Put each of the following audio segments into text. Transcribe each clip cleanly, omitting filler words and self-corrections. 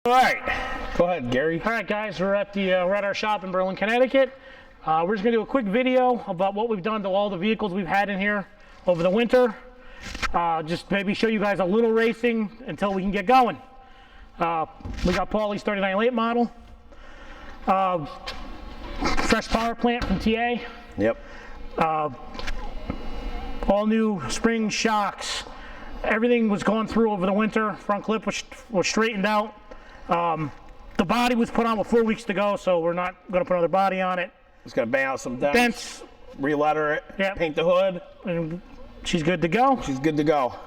All right, go ahead, Gary. All right, guys, we're at our shop in Berlin, Connecticut. We're just gonna do a quick video about what we've done to all the vehicles we've had in here over the winter. Just maybe show you guys a little racing until we can get going. We got Paulie's 39 late model. Fresh power plant from TA. Yep. All new spring shocks. Everything was gone through over the winter. Front clip was straightened out. The body was put on with 4 weeks to go, so we're not going to put another body on it. Just going to bang out some dents, re-letter it, yep. Paint the hood. And she's good to go. She's good to go. All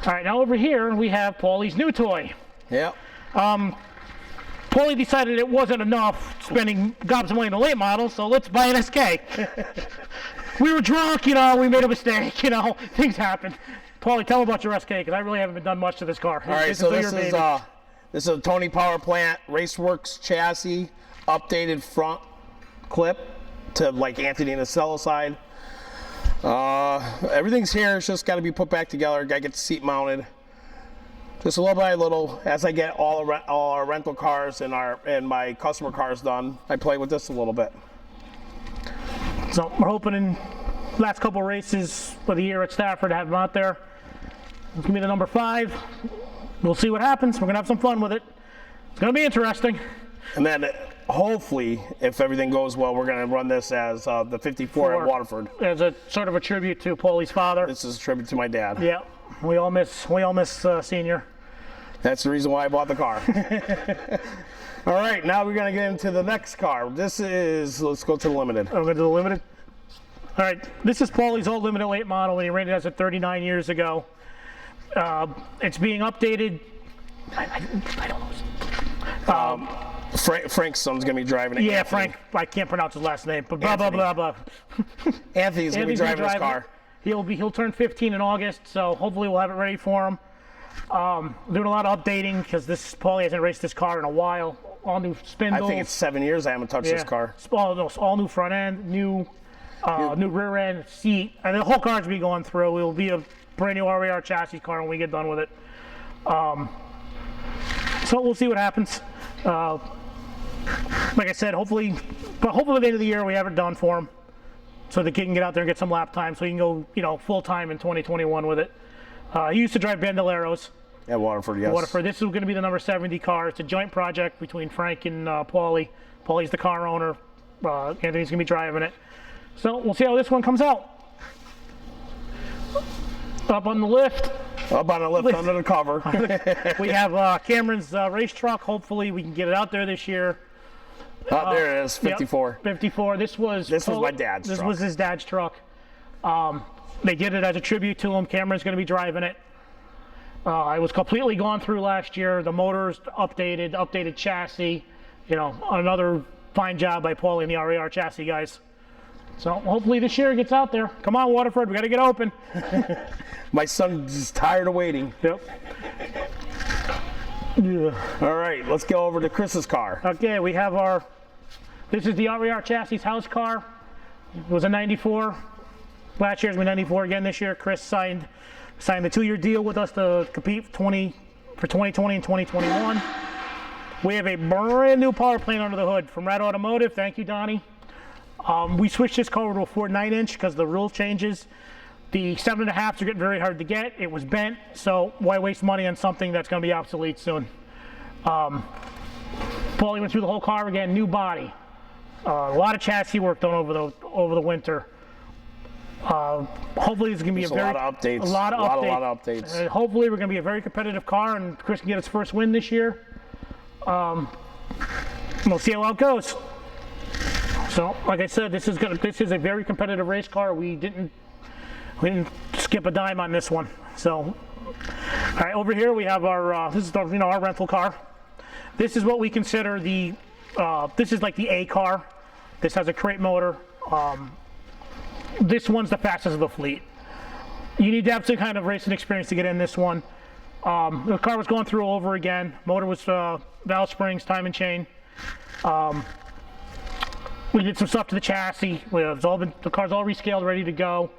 right, now over here we have Paulie's new toy. Yep. Paulie decided it wasn't enough spending gobs of money on the late model, so let's buy an SK. We were drunk, we made a mistake, things happen. Paulie, tell me about your SK, because I really haven't done much to this car. All right, this is a Tony Power Plant Raceworks chassis, updated front clip to like Anthony Nacello side. Everything's here, it's just got to be put back together. Got to get the seat mounted. Just a little by little, as I get all our rental cars and my customer cars done, I play with this a little bit. So we're hoping in last couple races of the year at Stafford to have them out there. It's gonna be the number 5. We'll see what happens. We're gonna have some fun with it. It's gonna be interesting. And then hopefully, if everything goes well, we're gonna run this as the 54 at Waterford. As a sort of a tribute to Paulie's father. This is a tribute to my dad. Yeah, we all miss Senior. That's the reason why I bought the car. All right, now we're gonna get into the next car. Let's go to the Limited. I'm gonna do the Limited. All right, this is Paulie's old Limited late model when he ran it as a 39 years ago. It's being updated. I don't know. Frank's son's gonna be driving it. Yeah, Anthony. Frank. I can't pronounce his last name, but blah blah blah blah. Anthony's gonna be driving his car. He'll turn 15 in August, so hopefully we'll have it ready for him. Doing a lot of updating because Paulie hasn't raced this car in a while. All new spindles. I think it's 7 years I haven't touched this car. All new front end, new rear end, seat, and the whole car's be going through. It will be a brand new RAR chassis car when we get done with it. So we'll see what happens. Like I said, hopefully by the end of the year we have it done for him, so the kid can get out there and get some lap time, so he can go, full time in 2021 with it. He used to drive Bandoleros. At Waterford, yes. Waterford. This is going to be the number 70 car. It's a joint project between Frank and Paulie. Paulie's the car owner. Anthony's going to be driving it. So we'll see how this one comes out. Up on the lift. Up on the lift under the cover. We have Cameron's race truck. Hopefully we can get it out there this year. There it is, 54. Yep, 54. This was my dad's truck. This was his dad's truck. They did it as a tribute to him. Cameron's going to be driving it. I was completely gone through last year. The motor's updated chassis. Another fine job by Paulie and the RAR chassis guys. So hopefully this year it gets out there. Come on, Waterford, we got to get open. My son's just tired of waiting. Yep. Yeah. All right, let's go over to Chris's car. Okay, we have this is the RAR chassis house car. It was a 94. Last year's been 94 again this year. Chris signed the 2-year deal with us to compete for 2020 and 2021. We have a brand new power plant under the hood from Red Automotive. Thank you, Donnie. We switched this car over to a 4.9-inch because the rule changes. The 7.5s are getting very hard to get. It was bent, so why waste money on something that's going to be obsolete soon? Paulie went through the whole car again, new body. A lot of chassis work done over the winter. Hopefully it's going to be a lot of updates. Hopefully we're going to be a very competitive car, and Chris can get his first win this year. We'll see how it goes. So, like I said, this is a very competitive race car. We didn't skip a dime on this one. So, all right, over here we have our our rental car. This is what we consider this is like the A car. This has a crate motor. This one's the fastest of the fleet. You need to have some kind of racing experience to get in this one. The car was going through over again. Motor was valve springs, time and chain. We did some stuff to the chassis. The car's all rescaled, ready to go.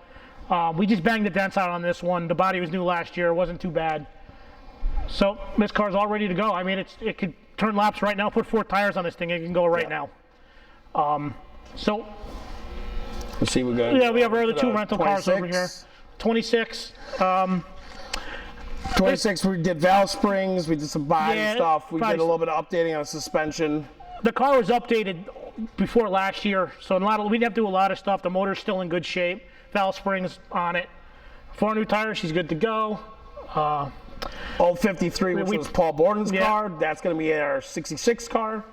We just banged the dents out on this one. The body was new last year. It wasn't too bad. So this car's all ready to go. I mean, it could turn laps right now. Put 4 tires on this thing. It can go right now. So let's see. We got. Yeah, we have our other 2 rental cars over here. 26. 26. We did valve springs. We did some body stuff. We did a little bit of updating on suspension. The car was updated before last year, so we didn't have to do a lot of stuff. The motor's still in good shape. Valve springs on it. 4 new tires. She's good to go. Old 53, which was Paul Borden's car. That's going to be our 66 car.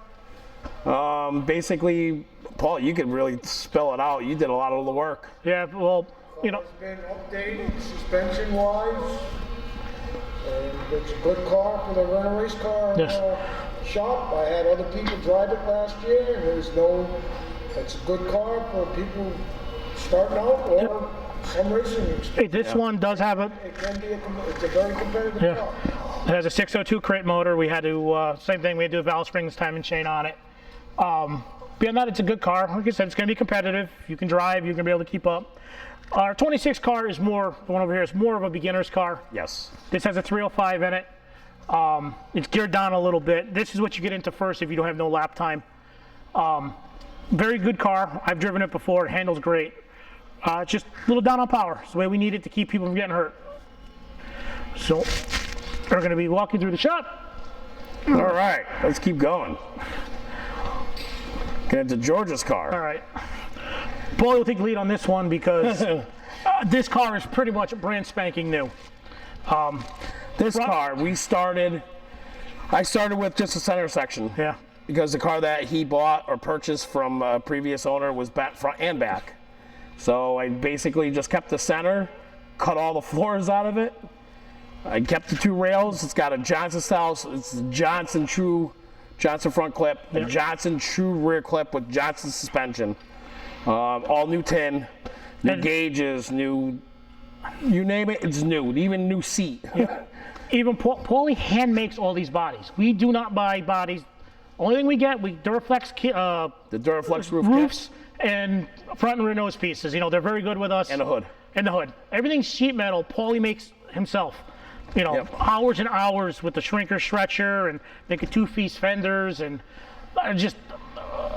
Basically, Paul, you could really spell it out. You did a lot of the work. Yeah, well, you know. It's been updated suspension-wise. And it's a good car for the rental race car shop. I had other people drive it last year, and it's a good car for people starting out or some racing experience. This one does have it's a very competitive car. It has a 602 crate motor. We had to, same thing, we had to do valve springs, timing chain on it. Beyond that, it's a good car. Like I said, it's going to be competitive. You can drive, you can be able to keep up. Our 26 car is the one over here is more of a beginner's car. Yes. This has a 305 in it. It's geared down a little bit. This is what you get into first if you don't have no lap time. Very good car. I've driven it before. It handles great. Just a little down on power. It's the way we need it to keep people from getting hurt. So we're going to be walking through the shop. All right, let's keep going. Get into George's car. All right. Paulie will take the lead on this one because this car is pretty much brand spanking new. This car, I started with just the center section. Yeah. Because the car that he bought or purchased from a previous owner was back front and back. So I basically just kept the center, cut all the floors out of it. I kept the 2 rails. It's got a Johnson style. It's Johnson front clip, a Johnson true rear clip with Johnson suspension. All new tin, new gauges, new, you name it, it's new. Even new seat. Yeah. Even Paulie hand makes all these bodies. We do not buy bodies. Only thing we get, Duraflex the Duraflex roofs and front and rear nose pieces. You know, they're very good with us. And the hood. And the hood. Everything's sheet metal. Paulie makes himself. You know, hours and hours with the shrinker stretcher and making 2-piece fenders and just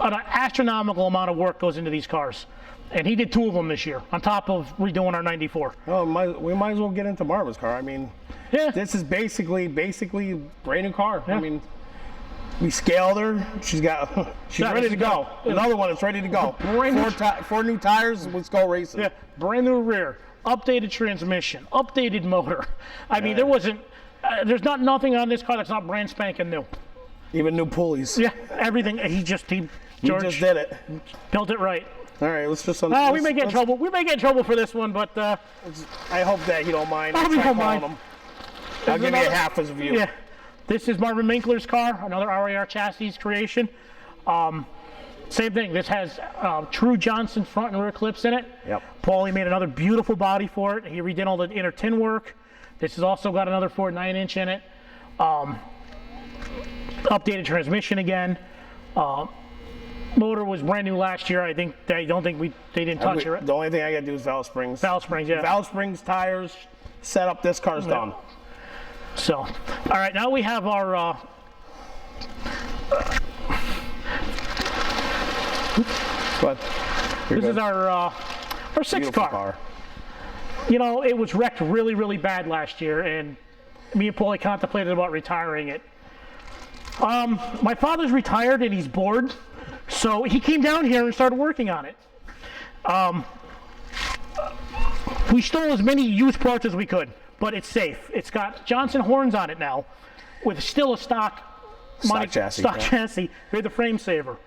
an astronomical amount of work goes into these cars. And he did 2 of them this year on top of redoing our 94. Oh, we might as well get into Marva's car. I mean, this is basically brand new car. Yeah. I mean, we scaled her. She's ready to go. Another one is ready to go. 4 new tires. Let's go racing. Yeah, brand new rear. Updated transmission, updated motor. I mean, there's nothing on this car that's not brand spanking new. Even new pulleys. Yeah, everything. George just did it. Built it right. All right, let's just. We may get in trouble. We may get in trouble for this one, but I hope that you don't mind. I don't mind. I'll give you a half as a view. Yeah, this is Myron Winkler's car, another RAR chassis creation. Same thing. This has true Johnson front and rear clips in it. Yep. Paulie made another beautiful body for it. He redid all the inner tin work. This has also got another 9-inch in it. Updated transmission again. Motor was brand new last year. I don't think they didn't touch it. The only thing I got to do is valve springs. Valve springs, yeah. Valve springs, tires, set up. This car's done. So, all right, now we have our. This is our 6 car. You know, it was wrecked really, really bad last year, and me and Paulie contemplated about retiring it. My father's retired and he's bored, so he came down here and started working on it. We stole as many used parts as we could, but it's safe. It's got Johnson horns on it now, with still a stock chassis. We had the frame saver.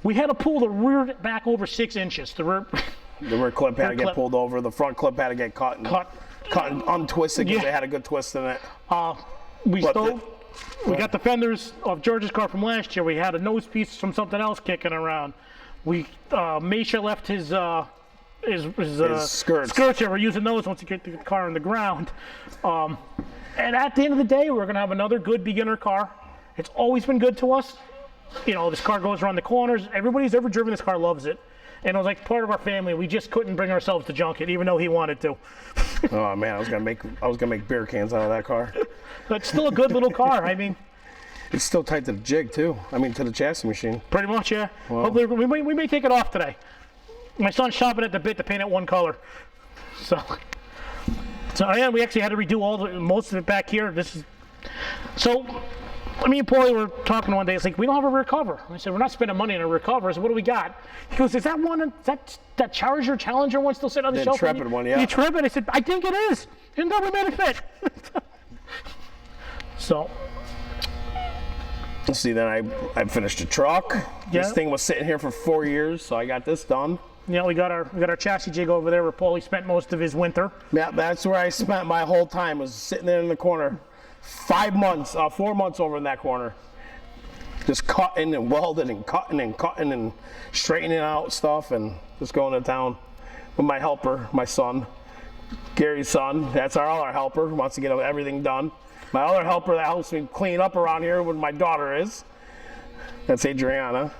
We had to pull the rear back over 6 inches. The rear clip had to get pulled over. The front clip had to get cut and untwisted because it had a good twist in it. We got the fenders of George's car from last year. We had a nose piece from something else kicking around. Misha left his skirts here. We're using those once you get the car on the ground. And at the end of the day, we're going to have another good beginner car. It's always been good to us. You know, this car goes around the corners. Everybody who's ever driven this car loves it. And it was like part of our family. We just couldn't bring ourselves to junk it, even though he wanted to. Oh man, I was gonna make beer cans out of that car. But still a good little car. I mean, It's still tight to the jig too. I mean, to the chassis machine. pretty much, yeah. Wow. Hopefully, we may take it off today. My son's chomping at the bit to paint it one color. So yeah, we actually had to redo most of it back here. So me and Paulie were talking one day. It's like, we don't have a rear cover. I said, we're not spending money on a rear cover. I said, what do we got? He goes, is that Charger Challenger one still sitting on the shelf? The Intrepid one, yeah. The Intrepid. I said, I think it is. And then we made it fit. So. See, then I finished the truck. Yeah. This thing was sitting here for 4 years, so I got this done. Yeah, we got our chassis jig over there where Paulie spent most of his winter. Yeah, that's where I spent my whole time, was sitting there in the corner. 4 months over in that corner. Just cutting and welding and cutting and straightening out stuff and just going to town with my helper, my son, Gary's son. That's our other helper, wants to get everything done. My other helper that helps me clean up around here when my daughter is. That's Adriana.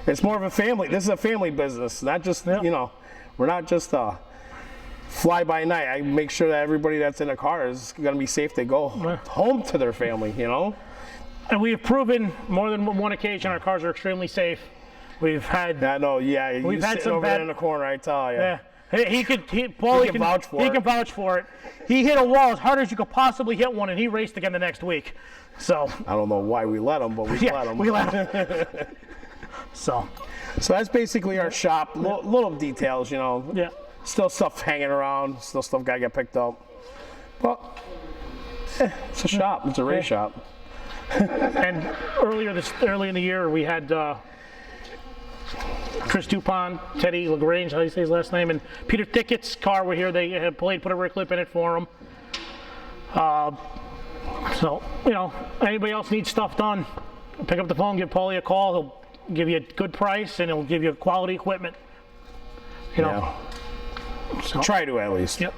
It's more of a family. This is a family business, not just, we're not just fly by night. I make sure that everybody that's in a car is going to be safe to go home to their family, And we have proven more than one occasion our cars are extremely safe. We've had. I know, yeah. We've had some over there in the corner, I tell you. Yeah. Paulie can vouch for it. He can vouch for it. He hit a wall as hard as you could possibly hit one, and he raced again the next week. So. I don't know why we let him, but we let him. We let him. So that's basically our shop. Little details, Yeah. Still stuff hanging around. Still stuff got to get picked up. But it's a shop. It's a race shop. And earlier in the year, we had Chris Dupont, Teddy LaGrange, how do you say his last name, and Peter Thickett's car were here. They had put a rear clip in it for him. So, anybody else needs stuff done, pick up the phone, give Paulie a call. He'll give you a good price, and he'll give you quality equipment. Yeah. So. Try to, at least. Yep.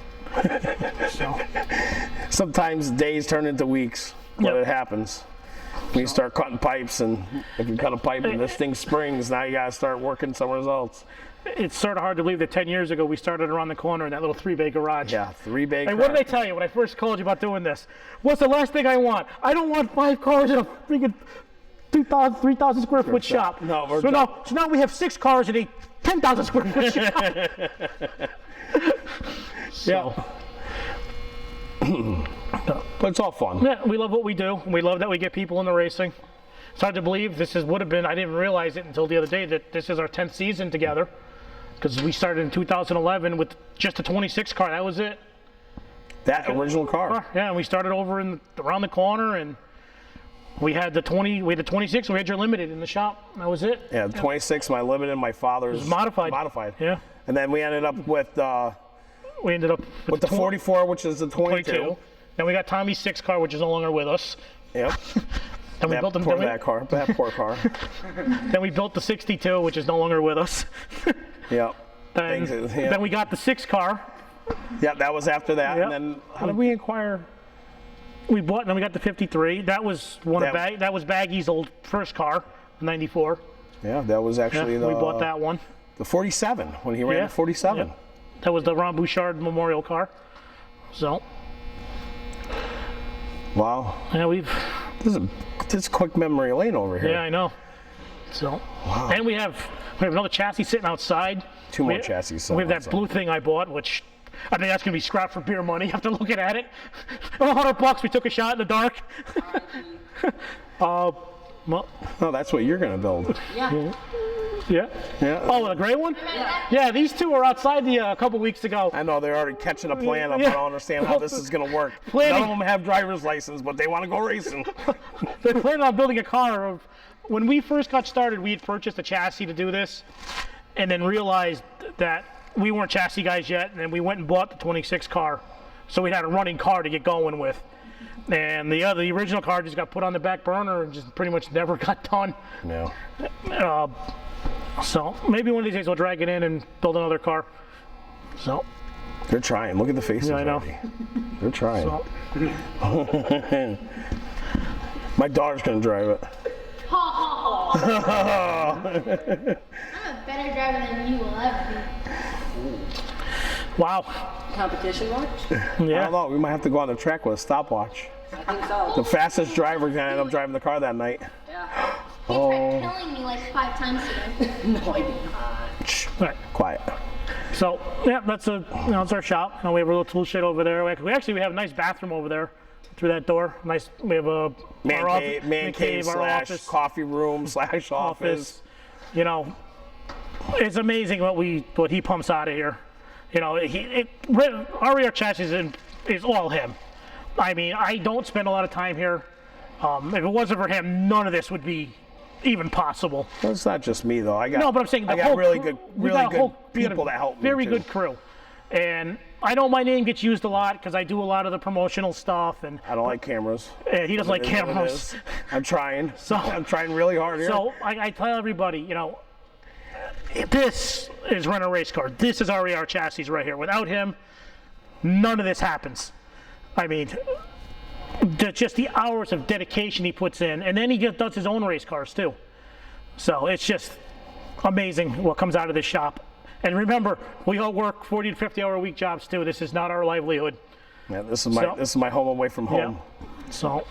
So. Sometimes days turn into weeks, but it happens. When you start cutting pipes, and if you cut a pipe and this thing springs, now you got to start working somewhere else. It's sort of hard to believe that 10 years ago we started around the corner in that little 3-bay garage. Yeah, 3-bay garage. And what did I tell you when I first called you about doing this? What's the last thing I want? I don't want 5 cars in a freaking 2,000, 3,000 square foot shop. No, so now we have 6 cars in a 10,000 square foot shop. Yeah. But it's all fun. Yeah, we love what we do. We love that we get people in the racing. It's hard to believe would have been, I didn't realize it until the other day, that this is our 10th season together. Because we started in 2011 with just a 26 car, that was it. That original car. Yeah, and we started over around the corner, and we had the 26, we had your limited in the shop, that was it. Yeah, the 26, my limited, my father's modified. Yeah. And then we ended up with the 44, which is the 22. Then we got Tommy's 6 car, which is no longer with us. Yep. Then we built that poor car. Then we built the 62, which is no longer with us. Yep. Then we got the 6 car. Yeah, that was after that. Yep. And then how did we acquire? We bought, and then we got the 53. That was that was Baggy's old first car, the 94. Yeah, that was actually we bought that one. The 47 when he ran the 47. Yep. That was the Ron Bouchard Memorial car. So. Wow. Yeah, this is quick memory lane over here. Yeah, I know. So. Wow. And we have another chassis sitting outside. 2 more chassis. We have that blue thing I bought, which I think that's gonna be scrapped for beer money after looking at it. $100, we took a shot in the dark. Well, that's what you're gonna build. Yeah. Yeah. Oh, the gray one? Yeah, these two were outside a couple weeks ago. I know they're already catching a plan up. I don't understand how this is gonna work. None of them have driver's license, but they want to go racing. They're planning on building a car. When we first got started, we had purchased a chassis to do this, and then realized that we weren't chassis guys yet, and then we went and bought the 26 car, so we had a running car to get going with. And the original car just got put on the back burner and just pretty much never got done. No. So maybe one of these days we'll drag it in and build another car. So. They're trying. Look at the faces. Yeah, I know. Already. They're trying. So. My daughter's gonna drive it. I'm a better driver than you will ever be. Wow. competition watch? I don't know. We might have to go on the track with a stopwatch. I think so. The fastest driver can end up driving the car that night. Yeah. He tried killing me like 5 times today. No, I did not. Shh. Right. Quiet. So yeah, that's it's our shop. We have a little tool shed over there. We have a nice bathroom over there through that door. Nice. We have a Man cave our slash office, coffee room slash office. You know, it's amazing what he pumps out of here. You know, RER chassis is all him. I mean, I don't spend a lot of time here. If it wasn't for him, none of this would be even possible. Well, it's not just me though. No, but I'm saying I got really good people that help me. Very too. good crew, and I know my name gets used a lot because I do a lot of the promotional stuff, and I don't like cameras. he doesn't like cameras. I'm trying. So I'm trying really hard here. So I tell everybody, you know, this is Rent a Race Car. This is RER Chassis right here. Without him, none of this happens. I mean, just the hours of dedication he puts in, and then he does his own race cars too. So it's just amazing what comes out of this shop. And remember, we all work 40 to 50 hour a week jobs too. This is not our livelihood. Yeah, this is my home away from home. Yeah. So,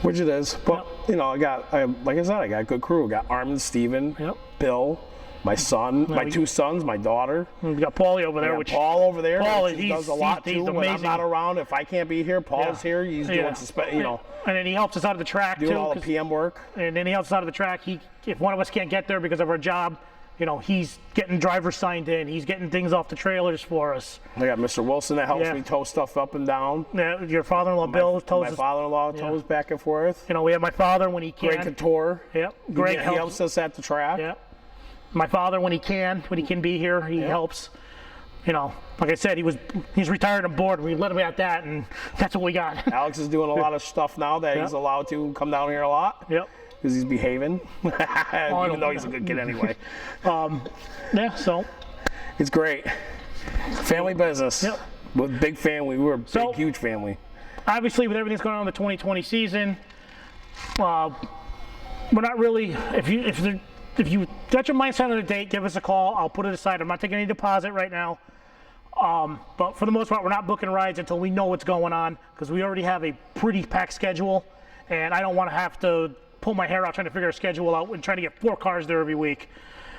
which it is. But you know, like I said, I got a good crew. I got Armin, Steven, Bill, my son, my 2 sons, my daughter. We got Paulie over there. Paul over there. Paul, he does a lot too. He's when amazing. I'm not around, if I can't be here, Paul's here. He's doing you know. And then he helps us out of the track doing too. all the PM work. And then he helps us out of the track. If one of us can't get there because of our job, you know, he's getting drivers signed in. He's getting things off the trailers for us. I got Mr. Wilson that helps me tow stuff up and down. Yeah, your father-in-law Bill tows. My father-in-law tows back and forth. You know, we have my father when he can. Greg Couture. Yep. Greg he helps us at the track. Yep. My father when he can be here, he helps. You know, like I said, he's retired and bored. We let him at that, and that's what we got. Alex is doing a lot of stuff now that he's allowed to come down here a lot. Yep. Because he's behaving, even though he's a good kid anyway. Yeah, so. It's great. Family business. Yep. With big family. We're a big, huge family. Obviously, with everything that's going on in the 2020 season, we're not really, if you got your mindset on a date, give us a call. I'll put it aside. I'm not taking any deposit right now. But for the most part, we're not booking rides until we know what's going on because we already have a pretty packed schedule, and I don't want to have to pull my hair out trying to figure a schedule out and trying to get 4 cars there every week.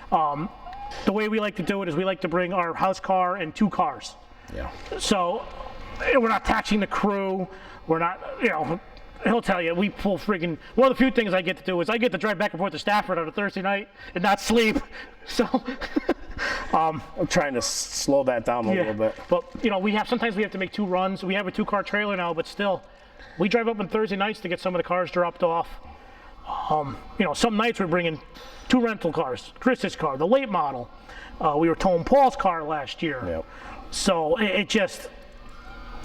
The way we like to do it is we like to bring our house car and 2 cars. Yeah. So we're not taxing the crew. We're not, you know, he'll tell you, we pull friggin', one of the few things I get to do is I get to drive back and forth to Stafford on a Thursday night and not sleep. So I'm trying to slow that down a little bit. But you know, sometimes we have to make 2 runs. We have a 2-car trailer now, but still, we drive up on Thursday nights to get some of the cars dropped off. You know, some nights we're bringing 2 rental cars, Chris's car, the late model. We were towing Paul's car last year. Yep. So it just,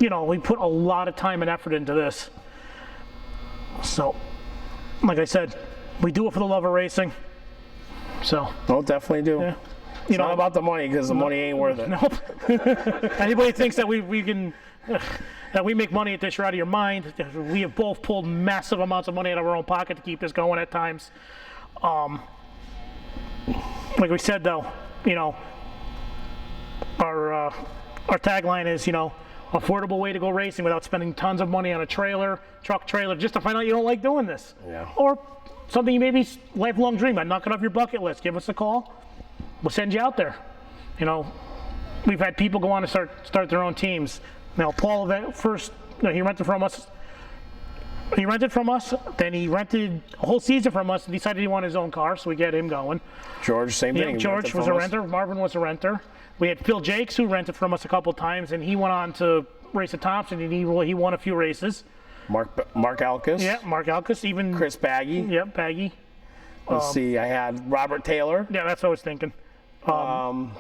you know, we put a lot of time and effort into this. So, like I said, we do it for the love of racing. So. We'll definitely do. Yeah. It's not about the money because the money ain't worth it. Nope. Anybody thinks that we can that we make money at this, you're out of your mind. We have both pulled massive amounts of money out of our own pocket to keep this going at times. Like we said though, you know, our tagline is, you know, affordable way to go racing without spending tons of money on a truck trailer, just to find out you don't like doing this. Yeah. Or something you maybe lifelong dream about, knock it off your bucket list. Give us a call. We'll send you out there. You know, we've had people go on to start their own teams. Now, Paul first, he rented from us. He rented from us, then he rented a whole season from us and decided he wanted his own car, so we get him going. George, same thing. George was a renter. Marvin was a renter. We had Phil Jakes, who rented from us a couple times, and he went on to race at Thompson, and he won a few races. Mark Alkus. Yeah, Mark Alkus. Even Chris Baggy. Yep, Baggy. Let's see, I had Robert Taylor. Yeah, that's what I was thinking. Rob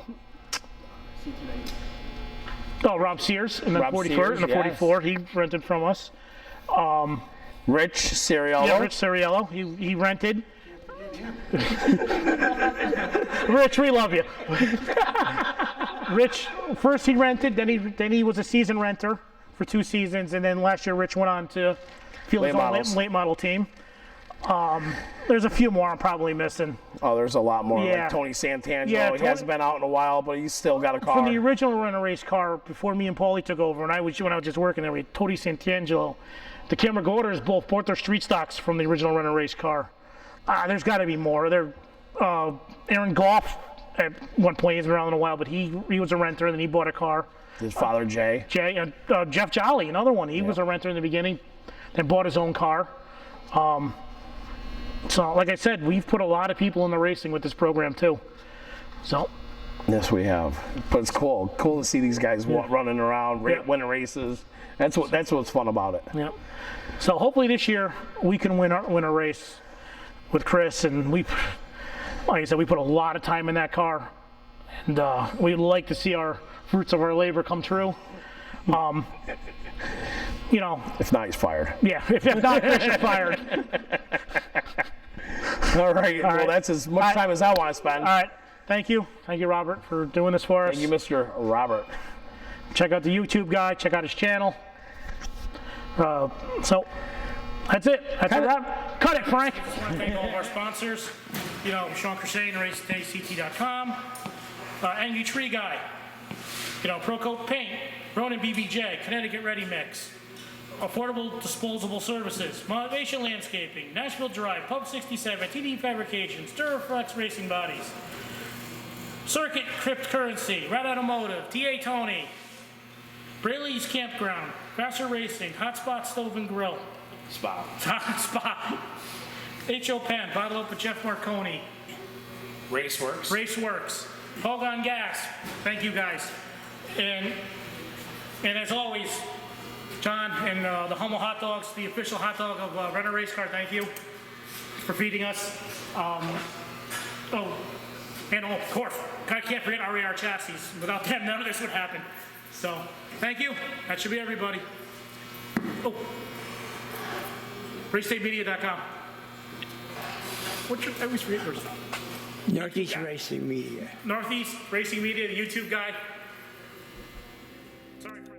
Sears in the 44. He rented from us. Rich Ciriello. Yeah, Rich Ciriello. He rented. Rich, we love you. Rich, first he rented, then he was a season renter for 2 seasons, and then last year Rich went on to field his own late model team. There's a few more I'm probably missing. Oh, there's a lot more. Yeah. Like Tony Santangelo. Yeah, He Tony- hasn't been out in a while, but he's still got a car. From the original Run a Race car, before me and Paulie took over, and when I was just working there, we had Tony Santangelo. The Cameron Gorders both bought their street stocks from the original Run a Race car. There's got to be more. Aaron Goff, at one point, he's been around in a while, but he was a renter, and then he bought a car. His father, Jay. Jeff Jolly, another one. He was a renter in the beginning, then bought his own car. So, like I said, we've put a lot of people in the racing with this program too. So, Yes, we have. But it's cool. Cool to see these guys running around, winning races. That's what's fun about it. yeah. So hopefully this year we can win a race with Chris, and like I said, we put a lot of time in that car, and we'd like to see our fruits of our labor come true. You know, If not, he's fired. yeah. If not, Chris is fired. All right. Well, right. that's as much time as I want to spend. All right. Thank you, Robert, for doing this for us. Thank you, Mr. Robert. Check out the YouTube guy. Check out his channel. So that's it. That's a wrap. Cut it, Frank. I want to thank all of our sponsors. You know, Sean Crusade and RaceDayCT.com. Angry Tree Guy. You know, Pro Coat Paint. Ronin BBJ. Connecticut Ready Mix. Affordable Disposable Services. Motivation Landscaping. Nashville Drive. Pub 67. TD Fabrications. Duraflex Racing Bodies. Circuit Cryptocurrency. Red Automotive. TA Tony. Braley's Campground. Vassar Racing. Hotspot Stove and Grill. Spot. Spot. H.O. Penn. Bottle Up with Jeff Marconi. Raceworks. Hogan Gas. Thank you guys. And as always, John and the Hummel Hot Dogs, the official hot dog of Renner Race Car, thank you for feeding us. And of course, I can't forget RAR Chassis. Without them, none of this would happen. So, thank you. That should be everybody. Oh, RaceDayMedia.com. What's your, I always forget yours. Northeast Racing Media. Northeast Racing Media, the YouTube guy. Sorry for